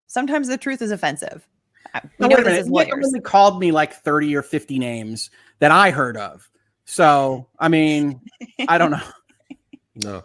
Sometimes the truth is offensive. No, wait a minute. Nick only called me like 30 or 50 names that I heard of. So, I mean, I don't know. No.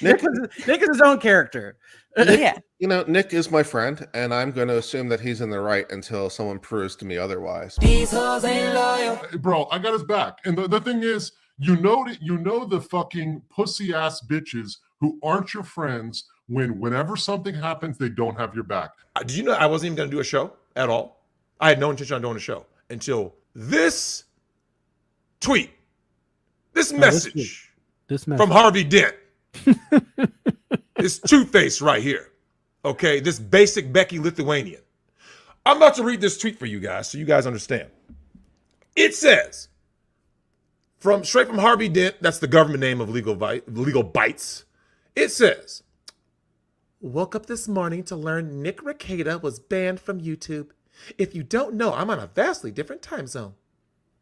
Nick is his own character. Yeah. You know, Nick is my friend, and I'm going to assume that he's in the right until someone proves to me otherwise. Bro, I got his back. And the thing is, you know the fucking pussy ass bitches who aren't your friends whenever something happens, they don't have your back. Did you know I wasn't even going to do a show at all? I had no intention on doing a show until this tweet, this message from Harvey Dent. This two-face right here. Okay, this basic Becky Lithuanian. I'm about to read this tweet for you guys so you guys understand. It says, straight from Harvey Dent, that's the government name of LegalBytes. It says, woke up this morning to learn Nick Rekieta was banned from YouTube. If you don't know, I'm on a vastly different time zone.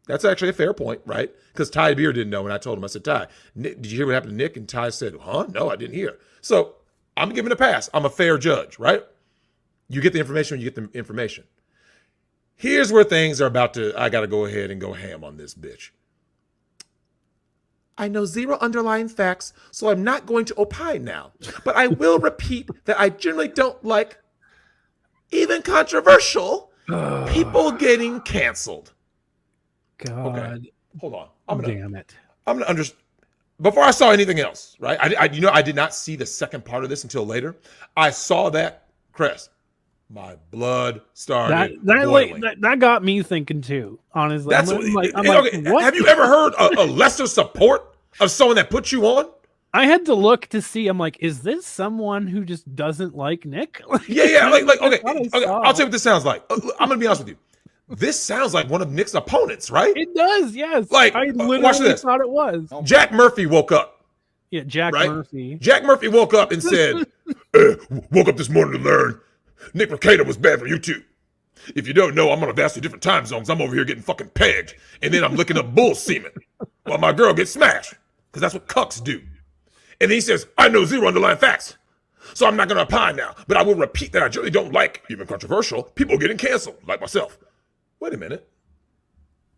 That's actually a fair point, right? Because Ty Beer didn't know, and I told him, I said, Ty, Nick, did you hear what happened to Nick? And Ty said, huh? No, I didn't hear. So I'm giving a pass. I'm a fair judge, right? You get the information when you get the information. Here's where things are about to, I got to go ahead and go ham on this bitch. I know zero underlying facts, so I'm not going to opine now. But I will repeat that I generally don't like even controversial people getting canceled. God. Okay. Hold on. Damn it. I'm going to understand. Before I saw anything else, right? I did not see the second part of this until later. I saw that, Chris, my blood started boiling. That got me thinking too, honestly. I'm like, what? Have you ever heard a lesser support of someone that put you on? I had to look to see. I'm like, is this someone who just doesn't like Nick? Yeah. Okay. I'll tell you what this sounds like. I'm going to be honest with you. This sounds like one of Nick's opponents, right? It does, yes. Like, I literally watch this. thought it was. Jack Murphy woke up. Yeah, Jack Murphy. Jack Murphy woke up and said, woke up this morning to learn Nick Rekieta was banned from YouTube. If you don't know, I'm on a vastly different time zones. I'm over here getting fucking pegged. And then I'm licking up bull semen while my girl gets smashed. Because that's what cucks do. And then he says, I know zero underlying facts. So I'm not going to opine now. But I will repeat that I generally don't like, even controversial, people getting canceled, like myself. Wait a minute.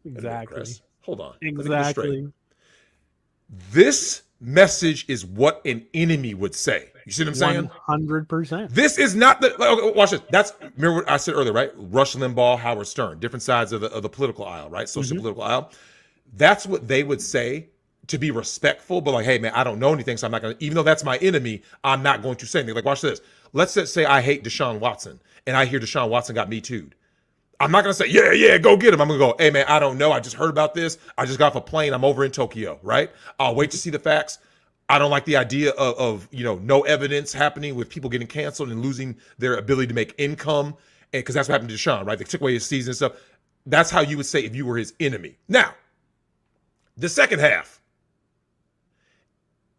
Exactly. Chris. Hold on. Exactly. This message is what an enemy would say. You see what I'm saying? 100%. This is not the. Okay, watch this. Remember what I said earlier, right? Rush Limbaugh, Howard Stern, different sides of the political aisle, right? Social political aisle. That's what they would say to be respectful, but like, hey man, I don't know anything, so I'm not gonna. Even though that's my enemy, I'm not going to say anything. Like, watch this. Let's just say I hate Deshaun Watson, and I hear Deshaun Watson got Me Too'd. I'm not going to say, yeah, go get him. I'm going to go, hey, man, I don't know. I just heard about this. I just got off a plane. I'm over in Tokyo, right? I'll wait to see the facts. I don't like the idea of no evidence happening with people getting canceled and losing their ability to make income, because that's what happened to Deshaun, right? They took away his season and stuff. That's how you would say if you were his enemy. Now, the second half.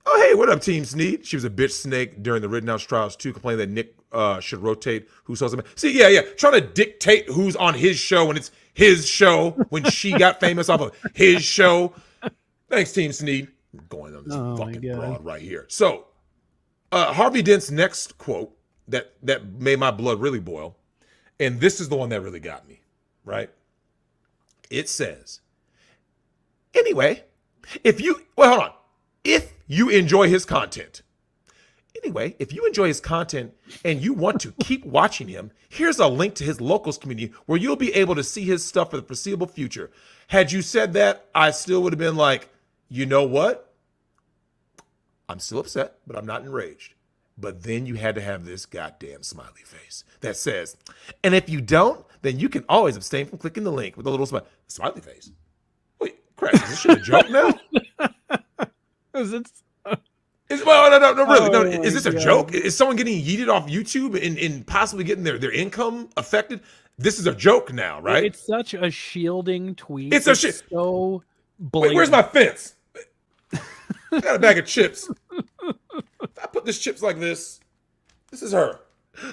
Oh, hey, what up, Team Sneed? She was a bitch snake during the Rittenhouse trials, too, complaining that Nick should rotate who sells them. See, yeah. Trying to dictate who's on his show when it's his show, when she got famous off of his show. Thanks, Team Sneed. I'm going on this fucking broad right here. So, Harvey Dent's next quote that made my blood really boil, and this is the one that really got me, right? It says, anyway, if you enjoy his content. Anyway, if you enjoy his content and you want to keep watching him, here's a link to his locals community where you'll be able to see his stuff for the foreseeable future. Had you said that, I still would have been like, you know what? I'm still upset, but I'm not enraged. But then you had to have this goddamn smiley face that says, and if you don't, then you can always abstain from clicking the link with a little smiley face. Wait, crap, is this shit a joke now? Is it? No, really. No, is this a joke? Is someone getting yeeted off YouTube and possibly getting their income affected? This is a joke now, right? It's such a shielding tweet. It's so blatant. Wait, where's my fence? I got a bag of chips. If I put this chips like this is her.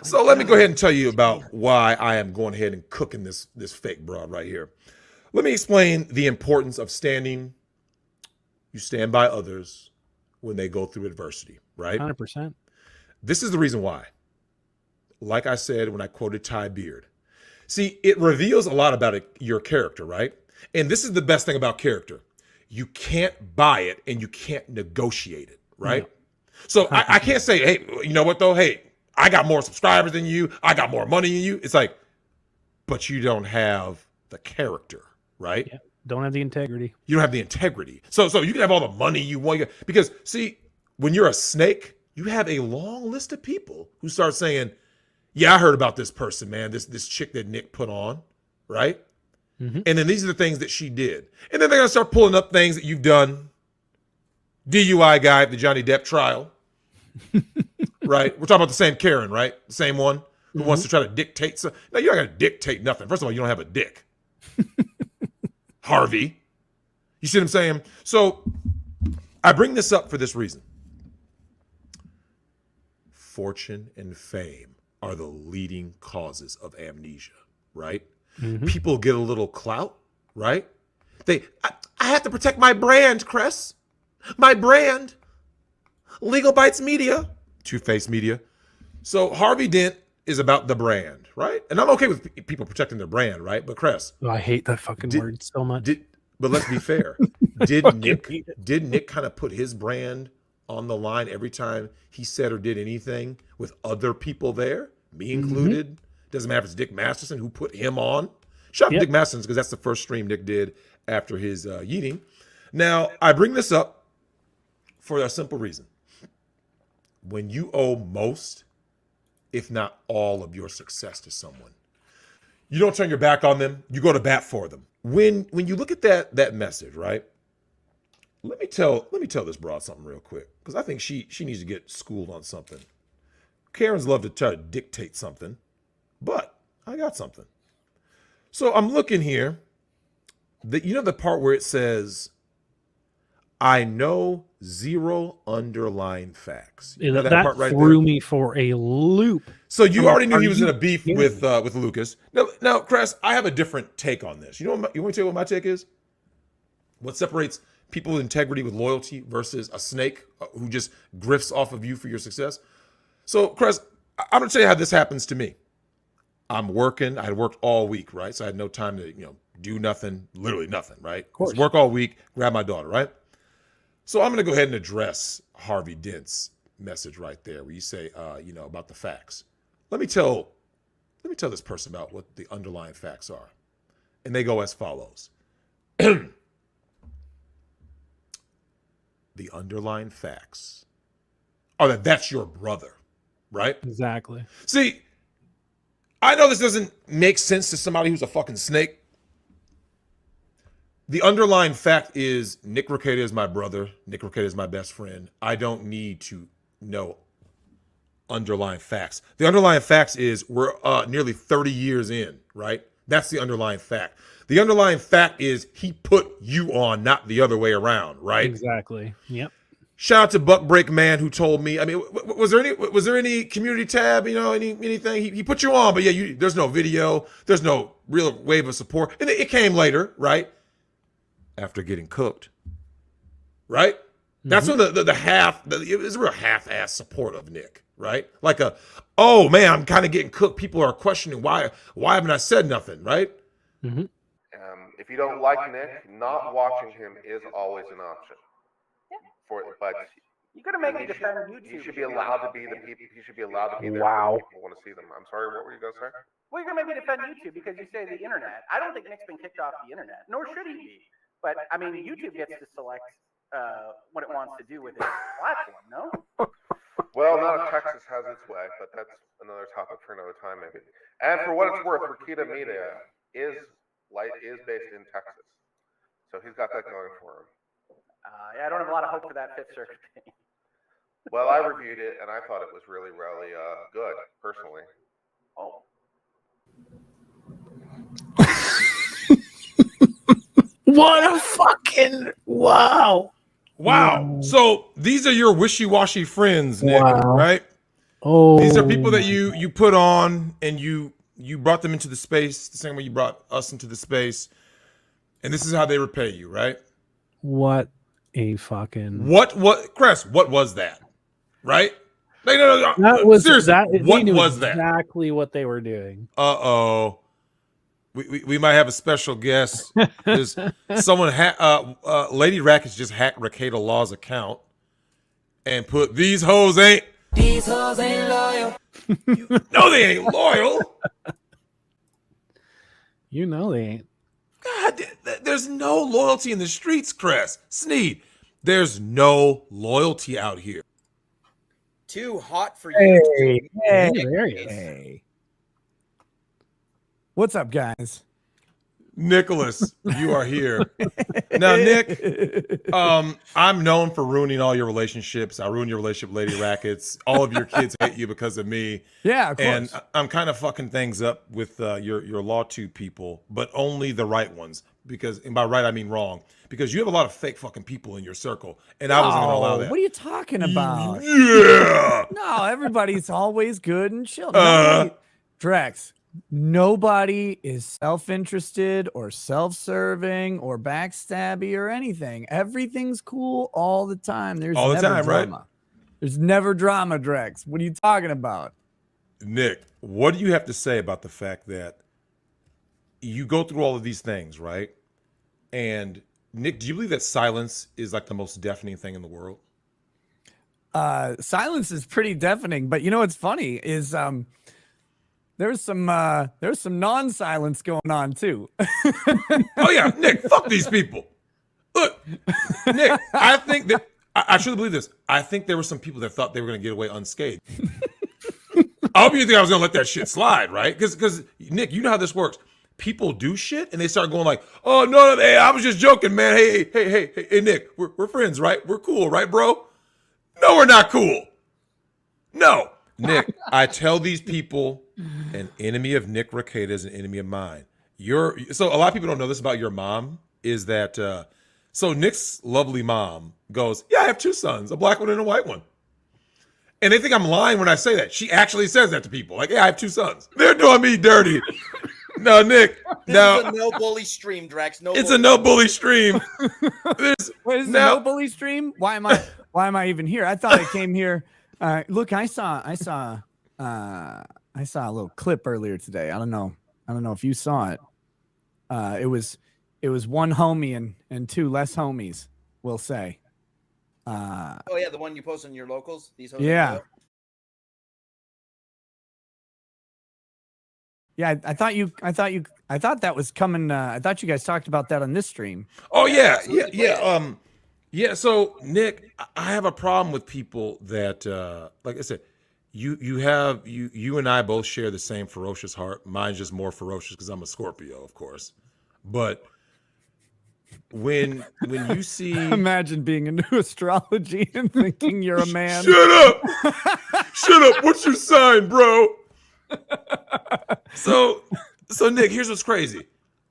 So let me go ahead and tell you about why I am going ahead and cooking this fake broad right here. Let me explain the importance of standing. You stand by others when they go through adversity, right? 100%. This is the reason why. like I said when I quoted Ty Beard. See, it reveals a lot about your character, right? And this is the best thing about character. You can't buy it and you can't negotiate it, right? No. So I can't say, hey, you know what though? Hey, I got more subscribers than you. I got more money than you. It's like, but you don't have the character, right? Yeah. Don't have the integrity. You don't have the integrity. So you can have all the money you want. Because see, when you're a snake, you have a long list of people who start saying, yeah, I heard about this person, man, this chick that Nick put on, right? Mm-hmm. And then these are the things that she did. And then they're going to start pulling up things that you've done. DUI guy at the Johnny Depp trial, right? We're talking about the same Karen, right? The same one who wants to try to dictate. No, you're not going to dictate nothing. First of all, you don't have a dick. Harvey. You see what I'm saying? So I bring this up for this reason. Fortune and fame are the leading causes of amnesia, right? Mm-hmm. People get a little clout, right? I have to protect my brand, Cress. My brand. LegalBytes Media. Two-Face Media. So Harvey Dent is about the brand, right? And I'm okay with people protecting their brand, right? But Cress. Oh, I hate that fucking word so much. But let's be fair. Did Nick kind of put his brand on the line every time he said or did anything with other people there, me included? Doesn't matter if it's Dick Masterson who put him on. Shout out to Dick Masterson because that's the first stream Nick did after his yeeting. Now, I bring this up for a simple reason. When you owe most, if not all of your success to someone, you don't turn your back on them. You go to bat for them. When you look at that message, right? Let me tell this broad something real quick because I think she needs to get schooled on something. Karens love to try to dictate something, but I got something. So I'm looking here. You know the part where it says, "I know zero underlying facts." You know that part right threw there? me for a loop. So you already knew he was in a beef with Lucas. Now, Cress, I have a different take on this. You want me to tell you what my take is? What separates people with integrity with loyalty versus a snake who just grifts off of you for your success? So, Cress, I'm gonna tell you how this happens to me. I'm working. I had worked all week, right? So I had no time to, do nothing, literally nothing, right? Of course. Work all week, grab my daughter, right? So I'm going to go ahead and address Harvey Dent's message right there where you say, about the facts. Let me tell this person about what the underlying facts are. And they go as follows. The underlying facts are that's your brother, right? Exactly. See, I know this doesn't make sense to somebody who's a fucking snake. The underlying fact is Nick Rekieta is my brother. Nick Rekieta is my best friend. I don't need to know underlying facts. The underlying facts is we're nearly 30 years in, right? That's the underlying fact. The underlying fact is he put you on, not the other way around, right? Exactly. Yep. Shout out to Buck Break Man who told me. I mean, was there any community tab? Anything? He put you on, but yeah, there's no video. There's no real wave of support, and it came later, right? After getting cooked, right? That's when the half. It was a real half-ass support of Nick, right? Like oh man, I'm kind of getting cooked. People are questioning why haven't I said nothing, right? If you don't like Nick, not watching him is always an option. But you gotta make it defend YouTube. You should be allowed to be the people. You should be allowed to be there. Wow. When people want to see them. I'm sorry. What were you gonna say? Well, you're gonna make me defend YouTube because you say the internet. I don't think Nick's been kicked off the internet, nor should he be. But I mean, YouTube gets to select what it wants to do with its platform. No. Well, not if Texas has its way, but that's another topic for another time, maybe. And for what it's worth, Rekieta Media is based in Texas, so he's got that going for him. I don't have a lot of hope for that Fifth Circuit thing. Well, I reviewed it, and I thought it was really, really good, personally. Oh. What a fucking wow. So these are your wishy-washy friends, Nick, right? Oh, these are people that you put on and you brought them into the space the same way you brought us into the space, and this is how they repay you, right? What a fucking what Cress, what was that? Right? No. That was Seriously, that. what knew was that? Exactly what they were doing. Uh-oh. We might have a special guest. There's someone Lady Rackets just hacked Rakeda Law's account and put these hoes ain't loyal. No, they ain't loyal. You know they ain't. God, there's no loyalty in the streets, Cress. Sneed, there's no loyalty out here. Too hot for you. Hey, there he is. Hey. What's up, guys? Nicholas, you are here. Now, Nick, I'm known for ruining all your relationships. I ruined your relationship, Lady Rackets. All of your kids hate you because of me. Yeah, of course. And I'm kind of fucking things up with your Lawtube people, but only the right ones. Because, and by right, I mean wrong. Because you have a lot of fake fucking people in your circle, and I wasn't going to allow that. What are you talking about? Yeah. No, everybody's always good and chill. Nobody, Drex, nobody is self-interested or self-serving or backstabby or anything. Everything's cool all the time. There's all the never time, drama. right? There's never drama, Drex. What are you talking about? Nick, what do you have to say about the fact that you go through all of these things, right? And Nick, do you believe that silence is like the most deafening thing in the world? Silence is pretty deafening, but you know what's funny is there's some non-silence going on too. Oh yeah, Nick, fuck these people. Look, Nick, I think that I truly believe this. I think there were some people that thought they were going to get away unscathed. I hope you think I was going to let that shit slide, right? Because Nick, you know how this works. People do shit and they start going like, "Oh no, hey, I was just joking, man. Hey, Nick, we're friends, right? We're cool, right, bro?" No, we're not cool. No, Nick, I tell these people, an enemy of Nick Rakeda is an enemy of mine. So a lot of people don't know this about your mom is that so Nick's lovely mom goes, "Yeah, I have two sons, a black one and a white one." And they think I'm lying when I say that. She actually says that to people. Like, "Yeah, I have two sons." They're doing me dirty. No, Nick. This is a no bully stream, Drax. It's a no bully stream. Wait, is it a no bully stream? Why am I even here? I thought I came here. Look, I saw a little clip earlier today. I don't know if you saw it. It was one homie and two less homies, we'll say. Oh yeah, the one you post on your locals. These hoes. Yeah. Yeah, I thought that was coming. I thought you guys talked about that on this stream. Oh yeah. So Nick, I have a problem with people that, like I said, you and I both share the same ferocious heart. Mine's just more ferocious because I'm a Scorpio, of course. But when you see, imagine being into astrology and thinking you're a man. Shut up! What's your sign, bro? So Nick, here's what's crazy.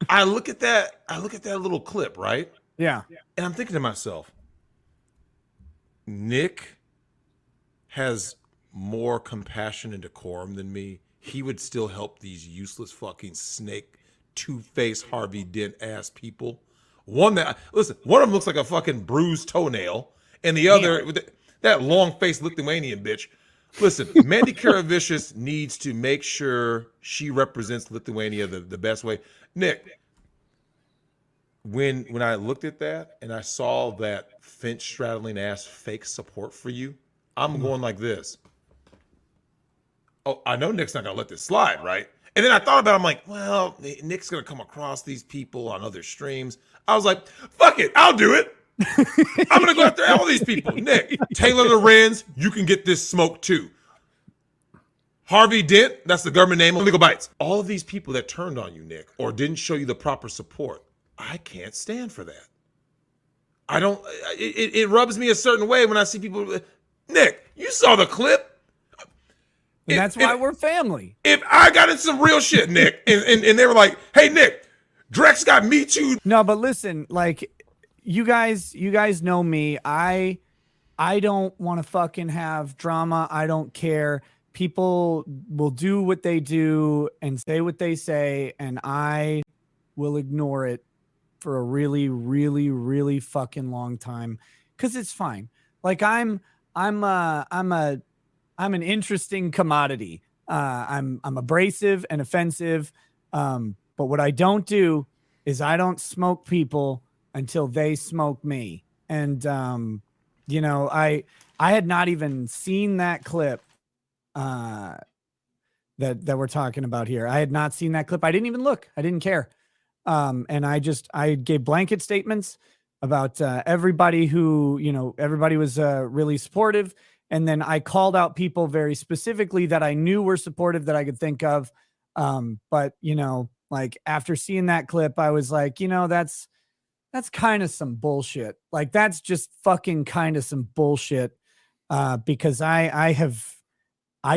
I look at that little clip, right? Yeah. And I'm thinking to myself, Nick has more compassion and decorum than me. He would still help these useless fucking snake, two-faced Harvey Dent ass people. One of them looks like a fucking bruised toenail, and the other, that long-faced Lithuanian bitch. Listen, Mandy Karavicious needs to make sure she represents Lithuania the best way. Nick, when I looked at that and I saw that Finch straddling ass fake support for you, I'm going like this. Oh, I know Nick's not gonna let this slide, right? And then I thought about it, I'm like, well, Nick's gonna come across these people on other streams. I was like, fuck it, I'll do it. I'm gonna go after all these people. Nick, Taylor Lorenz, you can get this smoke too. Harvey Dent, that's the government name on LegalBytes. All of these people that turned on you, Nick, or didn't show you the proper support, I can't stand for that. I don't. It rubs me a certain way when I see people. Nick, you saw the clip. And that's why we're family. If I got into some real shit, Nick, and they were like, "Hey, Nick, Drex got me too." No, but listen, like. You guys know me. I don't want to fucking have drama. I don't care. People will do what they do and say what they say, and I will ignore it for a really, really, really fucking long time because it's fine. Like I'm a I'm an interesting commodity. I'm abrasive and offensive. But what I don't do is I don't smoke people until they smoke me. And you know, I had not even seen that clip that we're talking about here. I had not seen that clip. I didn't even look. I didn't care. And I gave blanket statements about everybody who, you know, everybody was really supportive. And then I called out people very specifically that I knew were supportive that I could think of. But, you know, like after seeing that clip, I was like, you know, that's kind of some bullshit. Like that's just fucking kind of some bullshit. Because I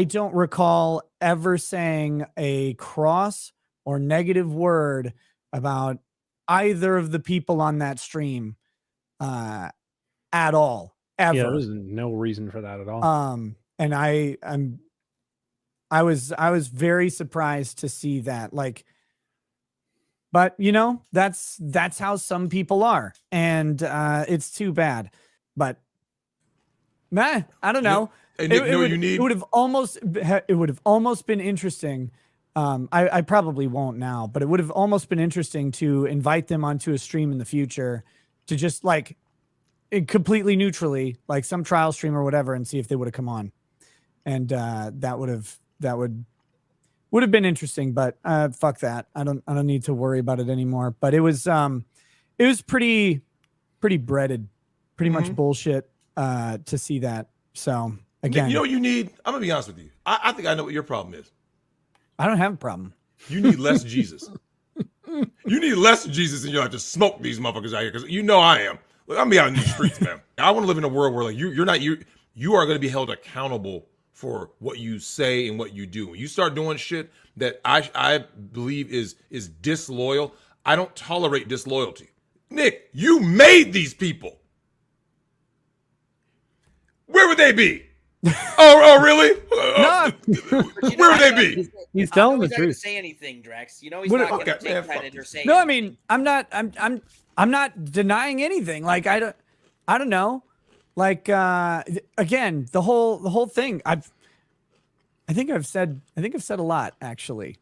don't recall ever saying a cross or negative word about either of the people on that stream at all, ever. Yeah, there's no reason for that at all. And I was very surprised to see that. Like, but you know, that's how some people are, and it's too bad. But man, I don't know. It would have almost been interesting. I probably won't now, but it would have almost been interesting to invite them onto a stream in the future to just like completely neutrally, like some trial stream or whatever, and see if they would have come on. And that would have been interesting, but fuck that. I don't need to worry about it anymore. But it was pretty breaded, pretty much bullshit to see that. So again, you know what you need? I'm gonna be honest with you. I think I know what your problem is. I don't have a problem. You need less Jesus. You need less Jesus in your life to smoke these motherfuckers out here, because you know I am. Look, I'm gonna be out in these streets, man. I want to live in a world where like you are going to be held accountable for what you say and what you do. When you start doing shit that I believe is disloyal, I don't tolerate disloyalty. Nick, you made these people. Where would they be? Oh, really? Where would they be? He's telling the He's not going to truth. say anything, Drex. You know he's not going to take credit or say. No, I anything. mean, I'm not denying anything. Like I don't know. Like again, the whole thing. I think I've said a lot actually.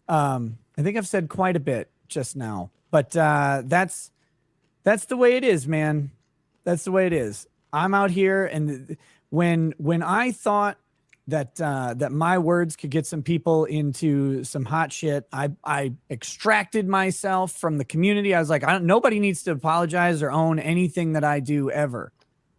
I think I've said quite a bit just now. But that's the way it is, man. That's the way it is. I'm out here, and when I thought that my words could get some people into some hot shit, I extracted myself from the community. I was like, nobody needs to apologize or own anything that I do ever,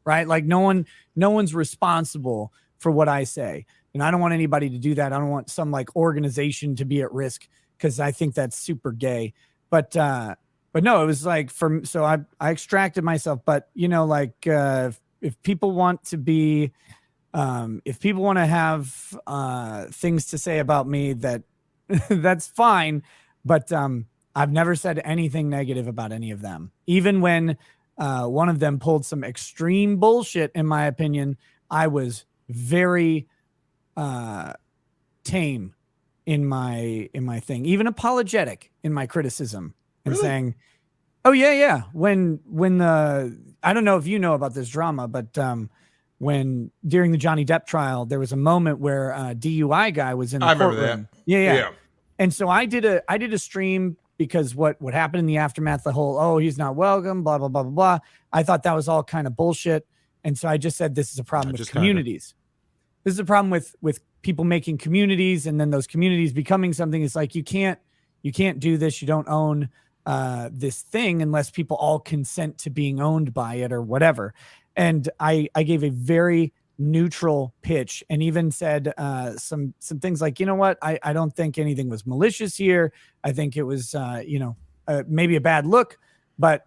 right? Like no one's responsible for what I say, and I don't want anybody to do that. I don't want some like organization to be at risk, because I think that's super gay. But no, it was like so I extracted myself. But you know, like if people want to be, if people want to have things to say about me, that's fine. But I've never said anything negative about any of them. Even when one of them pulled some extreme bullshit, in my opinion, I was very tame in my thing, even apologetic in my criticism, and saying, oh yeah. When I don't know if you know about this drama, but when during the Johnny Depp trial, there was a moment where a DUI guy was in the courtroom. Remember that. Yeah. And so I did a stream, because what happened in the aftermath, the whole, oh, he's not welcome, blah, blah, blah, blah, blah. I thought that was all kind of bullshit. And so I just said, this is a problem with communities. This is a problem with people making communities, and then those communities becoming something. It's like, you can't do this. You don't own this thing unless people all consent to being owned by it or whatever. And I gave a very neutral pitch, and even said some things like, you know what, I don't think anything was malicious here. I think it was maybe a bad look, but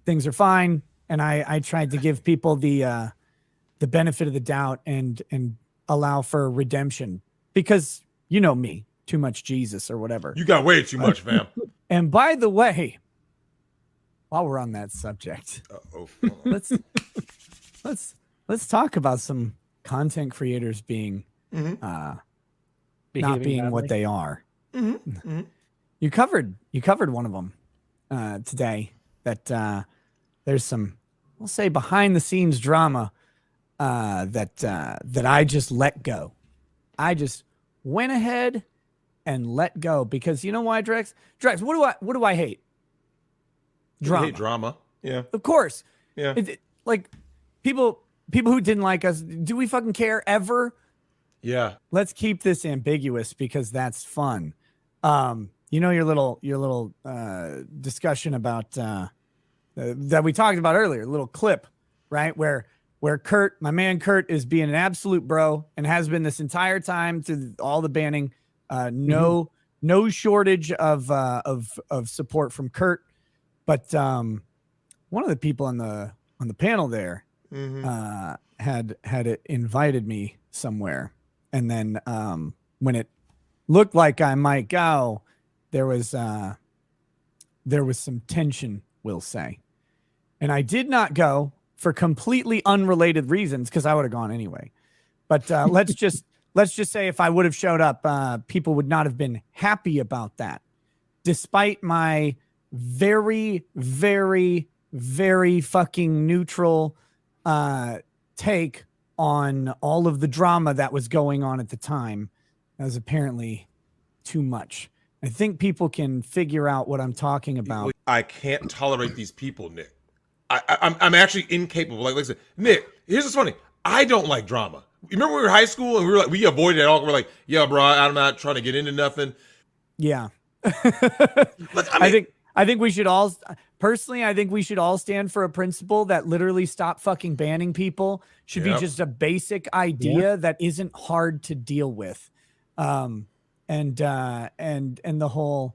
things are fine. And I tried to give people the benefit of the doubt and allow for redemption, because you know me, too much Jesus or whatever. You got way too much, fam. And by the way, while we're on that subject, let's talk about some content creators being not being what they are. You covered one of them today, that there's some, we'll say, behind the scenes drama that I just let go. I just went ahead and let go because you know why, Drex? Drex, what do I hate? Drama. You hate drama. Yeah. Of course. Yeah. Like people who didn't like us, do we fucking care ever? Yeah. Let's keep this ambiguous because that's fun. You know, your little discussion about that we talked about earlier, little clip, right? Where Kurt, my man Kurt, is being an absolute bro and has been this entire time to all the banning. No shortage of support from Kurt, but one of the people on the panel there had it invited me somewhere, and then when it looked like I might go, there was some tension, we'll say, and I did not go for completely unrelated reasons because I would have gone anyway. But let's just say if I would have showed up, people would not have been happy about that, despite my very, very, very fucking neutral take on all of the drama that was going on at the time. That was apparently too much. I think people can figure out what I'm talking about. I can't tolerate these people, Nick. I'm actually incapable. Like I said, Nick, here's what's funny. I don't like drama. You remember when we were in high school and we avoided it all. We're like, yeah, bro, I'm not trying to get into nothing. Yeah. Look, I think we should all, personally, I think we should all stand for a principle that literally stop fucking banning people should be just a basic idea that isn't hard to deal with. And the whole,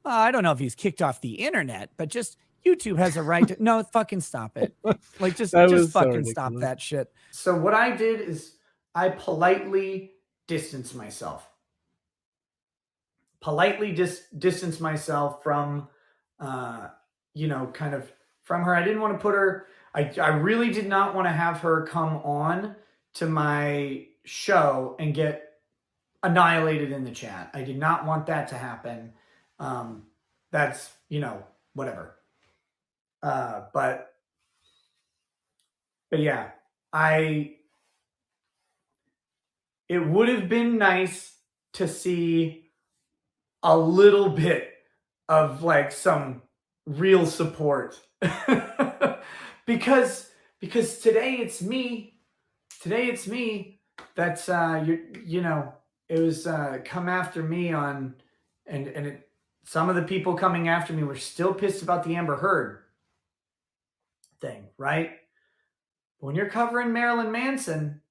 I don't know if he's kicked off the internet, but just YouTube has a right to, no, fucking stop it. Like just fucking stop that shit. So what I did is I politely distanced myself. Distance myself from, kind of from her. I didn't want to put her, I really did not want to have her come on to my show and get annihilated in the chat. I did not want that to happen. That's, whatever. But yeah, it would have been nice to see a little bit of like some real support because today it's me that's it was come after me on and some of the people coming after me were still pissed about the Amber Heard thing, right? When you're covering Marilyn Manson,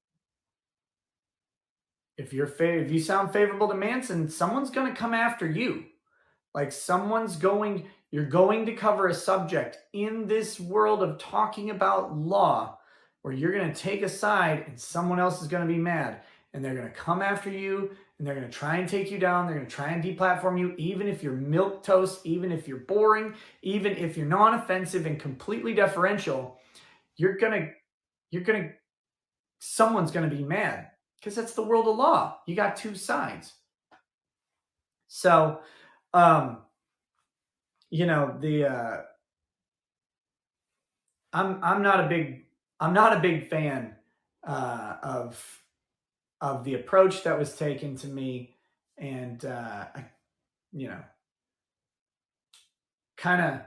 if you sound favorable to Manson, someone's going to come after you. Like you're going to cover a subject in this world of talking about law where you're going to take a side and someone else is going to be mad and they're going to come after you and they're going to try and take you down. They're going to try and deplatform you, even if you're milquetoast, even if you're boring, even if you're non-offensive and completely deferential, someone's going to be mad. Because that's the world of law. You got two sides. So, I'm not a big fan of the approach that was taken to me, and kind of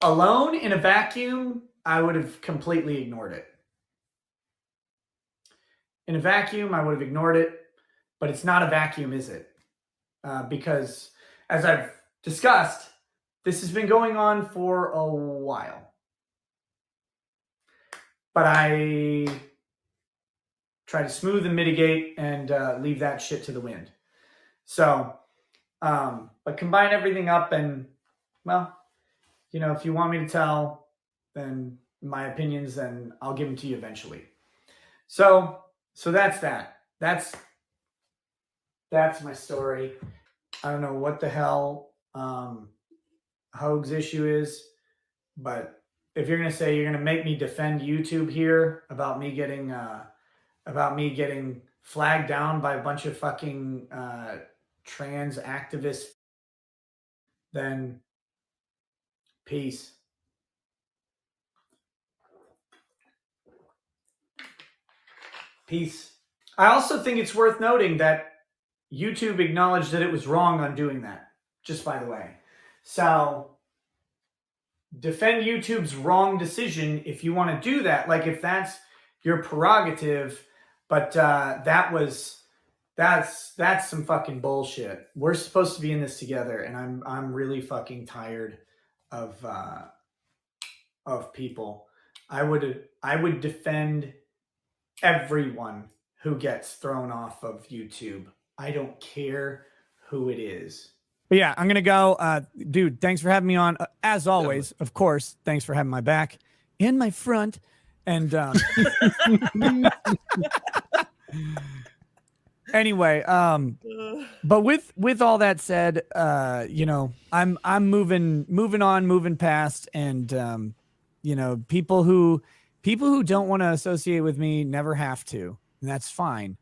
alone in a vacuum. I would have completely ignored it. In a vacuum, I would have ignored it, but it's not a vacuum, is it? Because as I've discussed, this has been going on for a while. But I try to smooth and mitigate and leave that shit to the wind. So, but combine everything up and, well, if you want me to tell then my opinions, then I'll give them to you eventually. So that's that. That's my story. I don't know what the hell Hoeg's issue is, but if you're gonna say you're gonna make me defend YouTube here about me getting flagged down by a bunch of fucking trans activists, then peace. Peace. I also think it's worth noting that YouTube acknowledged that it was wrong on doing that, just by the way. So defend YouTube's wrong decision if you want to do that, like if that's your prerogative, but that's some fucking bullshit. We're supposed to be in this together, and I'm really fucking tired of people. I would defend everyone who gets thrown off of YouTube. I don't care who it is. But yeah, I'm going to go. Dude, thanks for having me on. As always, of course, thanks for having my back and my front. And anyway, but with all that said, you know, I'm moving on, moving past, and you know, people who don't want to associate with me never have to, and that's fine.